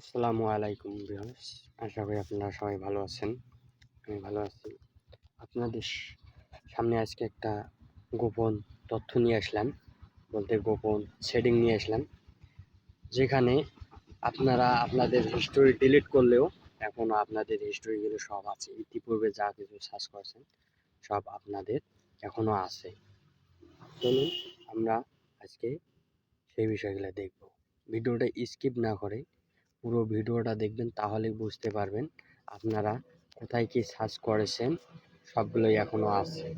আসসালামু আলাইকুম ভিউয়ার্স, আশা করি আপনারা সবাই ভালো আছেন। আমি ভালো আছি। আপনাদের সামনে আজকে একটা গোপন তথ্য নিয়ে আসলাম, বলতে গোপন সেটিং নিয়ে আসলাম, যেখানে আপনারা আপনাদের হিস্টোরি ডিলিট করলেও এখনও আপনাদের হিস্টোরিগুলো সব আছে। ইতিপূর্বে যা কিছু সার্চ করেছেন সব আপনাদের এখনও আছে। চলুন আমরা আজকে সেই বিষয়গুলো দেখব। ভিডিওটা স্কিপ না করে পুরো ভিডিওটা দেখবেন, তাহলেই বুঝতে পারবেন আপনারা কোথায় কি সার্চ করেছেন সবগুলোই এখনো আছে।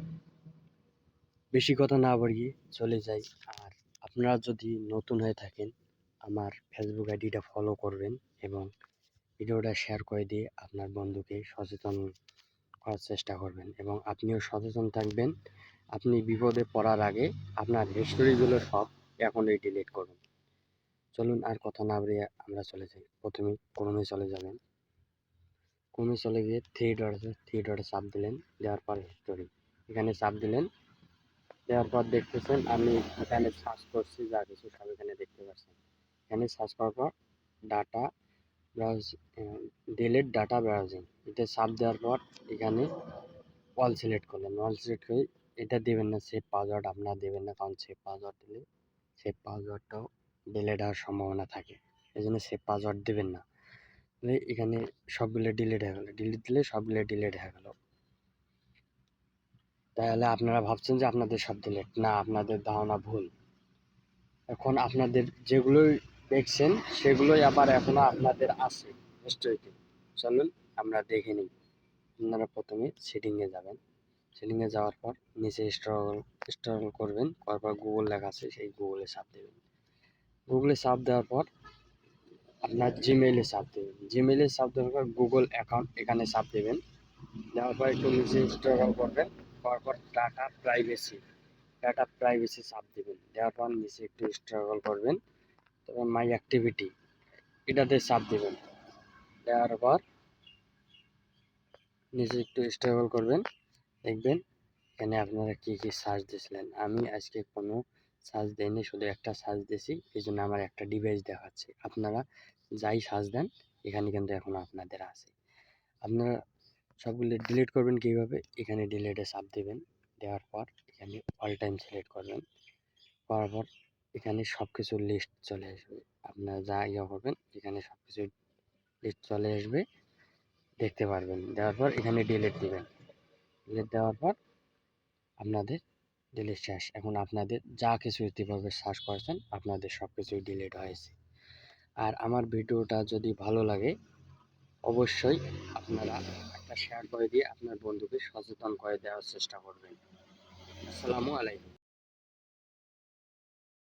বেশি কথা না বাড়িয়ে চলে যাই। আর আপনারা যদি নতুন হয়ে থাকেন, আমার ফেসবুক আইডিটা ফলো করবেন এবং ভিডিওটা শেয়ার করে দিয়ে আপনার বন্ধুকে সচেতন করার চেষ্টা করবেন এবং আপনিও সচেতন থাকবেন। আপনি বিপদে পড়ার আগে আপনার হিস্টোরিগুলো সব এখনই ডিলিট করুন। চলুন আর কথা না বাড়িয়ে আমরা চলে যাই। প্রথমে ক্রোমে চলে যাবেন। ক্রোমে চলে গিয়ে থ্রি ডটে চাপ দিলেন, দেওয়ার পর হিস্টোরি এখানে চাপ দিলেন। দেওয়ার পর দেখতেছেন আমি এখানে সার্চ করছি, যা কিছু সব এখানে দেখতে পাচ্ছেন। এখানে সার্চ করার পর data browse delete data browsing এটা চাপ দেওয়ার পর এখানে অল সিলেক্ট করলেন। অল সিলেক্ট করে এটা দেবেন না, সেভ পাসওয়ার্ড আপনারা দেবেন না, কারণ সেভ পাসওয়ার্ড দিলে সেভ পাসওয়ার্ডটাও ডিলিট হওয়ার সম্ভাবনা থাকে। এই জন্য সেভ পাসওয়ার্ড দেবেন না। এখানে সবগুলো ডিলিট হয়ে গেল। ডিলিট দিলে সবগুলো ডিলিট হয়ে গেল। তাহলে আপনারা ভাবছেন যে আপনাদের সব ডিলিট, না, আপনাদের ধারণা ভুল। এখন আপনাদের যেগুলোই দেখছেন সেগুলোই আবার এখনো আপনাদের আছে হিস্ট্রিতে। চলুন আমরা দেখে নিই। আপনারা প্রথমে সেটিংয়ে যাবেন। সেটিংয়ে যাওয়ার পর নিচে স্ক্রল করবেন, করার পর গুগল লেখা আছে, সেই গুগলে চাপ দেবেন। গুগলে চাপ দেওয়ার পর আপনার জিমেইলে চাপ দেবেন। জিমেইলে চাপ দেওয়ার পর গুগল অ্যাকাউন্ট এখানে চাপ দেবেন। দেওয়ার পর একটু নিচে স্ক্রল করবেন, করার পর ডাটা প্রাইভেসি চাপ দেবেন। দেওয়ার পর নিচে একটু স্ক্রল করবেন, তারপর মাই অ্যাক্টিভিটি এটাতে চাপ দেবেন। দেওয়ার পর নিচে একটু স্ক্রল করবেন, দেখবেন এখানে আপনারা কি কি সার্চ দিয়েছিলেন। আমি আজকে কোনো সার্চ দেইনি, শুধু একটা সার্চ দিয়েছি, এই জন্য আমার একটা ডিভাইস দেখাচ্ছে। আপনারা যাই সার্চ দেন এখানে কিন্তু এখন আপনাদের আছে। আপনারা সবগুলো ডিলিট করবেন কীভাবে, এখানে ডিলিটে চাপ দেবেন। দেওয়ার পর এখানে অল টাইম সিলেক্ট করবেন, করার পর এখানে সব কিছুর লিস্ট চলে আসবে। আপনারা যা করবেন এখানে সব কিছু লিস্ট চলে আসবে, দেখতে পারবেন। দেওয়ার পর এখানে ডিলিট দিবেন। ডিলিট দেওয়ার পর আপনাদের ডিলিট শেষ। এখন আপনাদের যা কিছু ইতিপূর্বে সার্চ করেছেন আপনাদের সব কিছুই ডিলিট হয়েছে। আর আমার ভিডিওটা যদি ভালো লাগে অবশ্যই আপনারা একটা শেয়ার করে দিয়ে আপনার বন্ধুকে সচেতন করে দেওয়ার চেষ্টা করবেন। আসসালামু আলাইকুম।